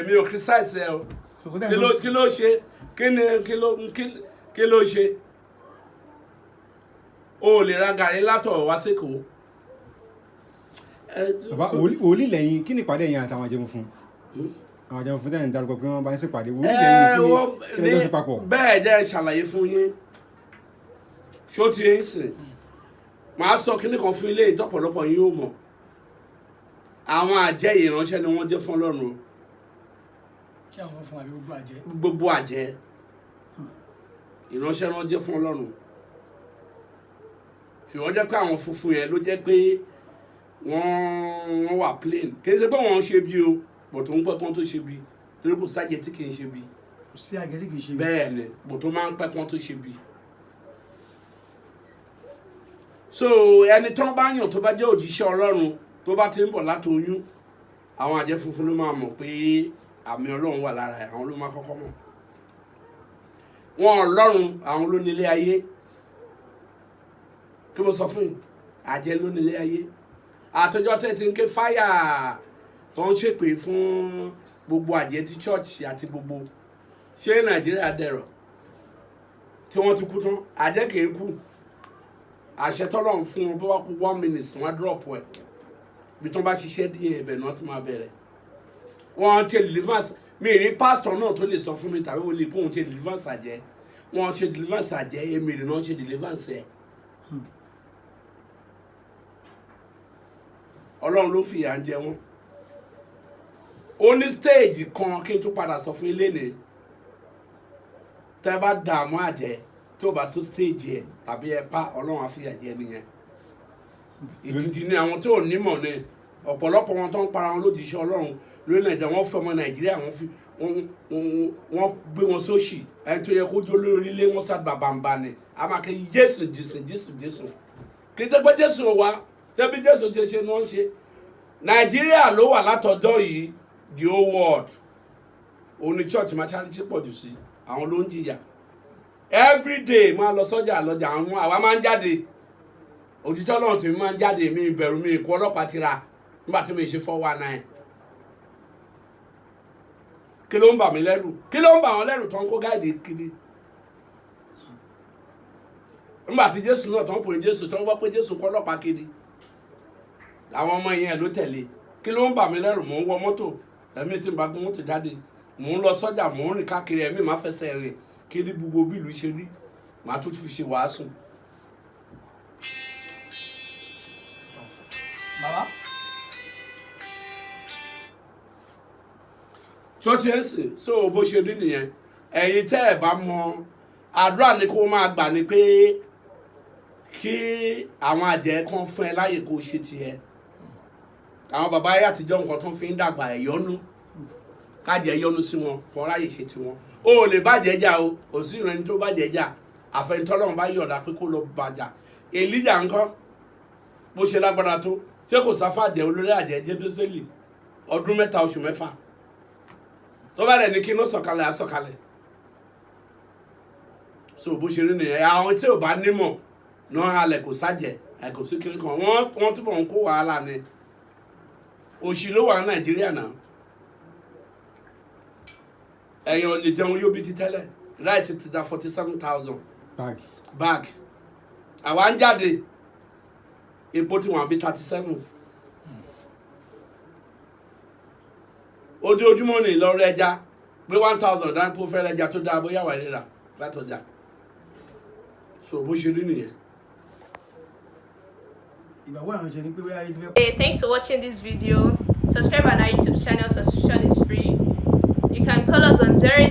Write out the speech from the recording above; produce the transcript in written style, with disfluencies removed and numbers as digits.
èmi ò criticize ẹ o kí ló ṣe kí ló ṣe o lè ra gàrí látọ̀ wá sékòó. bàbá wòlíì lẹ́yìn kí ni ìpàdé yẹn àtàwọn àjẹmú fún àwọn àjẹmú fún tẹ́lẹ̀ ń darúgbó pé wọ́n bá ń ṣèpàdé wòlíì lẹ́yìn kí ni ó ṣe papọ̀. bẹ́ẹ̀ jẹ́ ṣàlàyé fún yín ṣó ti ń sìn màá sọ kíní kan fún ilé ìtọ́pọ̀lọpọ̀ yín ó mọ̀ àwọn àjẹ́ ìránṣẹ́ ni wọ́n jẹ́ fún Ọlọ́run o. ṣé àwọn funfun àbí gbogbo àjẹ́. gbogbo àjẹ́ ìránṣẹ́ náà jẹ́ fún Ọlọ́run ṣùgbọ́n jẹ́ pé àwọn funfun yẹn ló jẹ́ pé wọ́n wà plain kì í ṣe pé wọ́n ṣe bí o bọ̀ tó ń pẹ́ kán tó ṣe bí torí kò sájẹ́ tí kì í ṣe bí. kò sí àjẹ́ tí kì í ṣe bí. bẹ́ẹ̀ ni bọ̀ tó máa ń pẹ́ kán tó ṣe bí. so ẹni tó bá yàn tó bá jẹ́ òjíṣẹ́ Ọlọ́run tó bá ti ń bọ̀ láti oyún àwọn àjẹ́ funfun ló máa mọ̀ pé àmì Ọlọ́run wà lára ẹ̀ àwọn ló máa kọ́kọ́ mọ̀ wọn Ọlọ́run àwọn ló nílé ayé kí mo sọ fún yín àjẹ́ ló nílé ayé àtọjọ́ tẹ́ ti ń ké fáyà tó ń ṣèpè fún gbogbo àjẹ́ tí church àti gbogbo ṣé Nàìjíríà dẹ̀rọ̀ tí wọ́n ti kú tán àjẹ́ kì í kú àṣẹ tọ́lọ́run fún wọn bó wá kú 1 minute wọ́n drop ẹ̀ bí tó bá ṣiṣẹ́ díẹ̀ ẹ̀bẹ̀ náà ti máa bẹ̀rẹ̀ wọ́n ṣe deliverance mi rí pastor náà tó lè sọ fún mi tàbí wọlé kóun ṣe deliverance àjẹ́ wọ́n ṣe deliverance àjẹ́ èmi rí náà ṣe deliverance ẹ̀ Ọlọ́run ló fìyà ń jẹ wọ́n ó ní stage kan kí n tún padà sọ fún ilé ni tẹ́ bá dààmú àjẹ́ tó bá tó stage ẹ̀ tàbí ẹ pa Ọlọ́run á fìyà jẹ nìyẹn ìdìdì ni àwọn tó nímọ̀ ni ọ̀pọ̀lọpọ̀ wọn tó ń para wọn lójijì Ọlọ́run lórí Nàìjíríà wọ́n fẹ́ ọmọ Nàìjíríà wọ́n gbé wọn sóṣì ẹni tó yẹ kó jó lórí ilé wọn sá bàbàǹbà ni a máa kẹ́ Jésù kí tẹ́ pé Jésù wá tẹ́bí Jésù ṣe ni wọ́n ṣe Nàìjíríà ló wà látọ̀dọ̀ yìí the whole world òní church maturity pọ̀ jù sí àwọn ló ń jìyà everyday máa lọ sọ́jà lọ́jà àwọn àwa máa ń jáde òtítọ́ Ọlọ́run tèmi máa ń jáde mi ìbẹ̀rù mi ìkú ọlọ́pàá ti ra nígbà tí mi ṣe 419 kí ló ń bà mí lẹ́rù kí ló ń bà wọ́n lẹ́rù tó ń kó gáàdì kiri nígbà tí Jésù náà tó ń pè Jésù tó ń gbọ́ pé Jésù kọ́ ọlọ́pàá kiri àwọn ọmọ yẹn ló tẹ̀lé kí ló ń bà mí lẹ́rù mò ń wọ mọ́tò ẹ̀mí tí n bá gbé mọ́tò jáde mò ń lọ sọ́jà mò ń rìn káàkiri ẹ̀mí máa fẹsẹ̀ rìn kí ní gbogbo bí ìlú ṣe rí màá tún fi ṣe wàásù. bàbá. church ẹ̀sìn so bó ṣe rí nìyẹn ẹ̀yin tẹ́ ẹ̀ bá mọ àdúrà ni kó máa gbà ní pé kí àwọn àjẹ́ kan fún ẹ láyè kó ṣe tiẹ̀ àwọn bàbá ayé àtijọ́ nǹkan tó fi ń dàgbà ẹ̀yọ́nú kájẹ́ yọ́nú sí wọn kó ráyè ṣe tiwọn o lè bàjẹ́ jà o ò sí ìrìn tó bàjẹ́ jà àfẹnitọ́lọ́run bá yọ̀ọ̀dà pé kó lọ bàjà Èlíjà ńkọ́ bó ṣe lágbára tó ṣé kò sáfàjẹ́ olórí àjẹ́ Jébésélì ọdún 3 oṣù 4 tó bá rẹ̀ ní kí ló sọ̀kalẹ̀ àsọ̀kalẹ̀ so bó ṣe rí nìyẹn àwọn tí ò bá nímọ̀ náà halẹ̀ kò sájẹ̀ kò sí kiri kan wọ́n túbọ̀ ń kó wàhálà ni òṣì ló wà ní Nàìjíríà náà ẹ̀yàn ò lè jẹun yóò bí ti tẹ́lẹ̀ ráìsì ti da 47,000 bag àwa ń jáde epo tí wọ́n bí 37 ojoojúmọ́ ní Ìlọrin ẹja pé 1,000 dáńpó fẹ́ ẹja tó dáa bóyá wà rírà látọjà so bó ṣe rí nìyẹn. Hey, thanks for watching this video. Subscribe on our YouTube channel. Subscription is free. You can call us on 00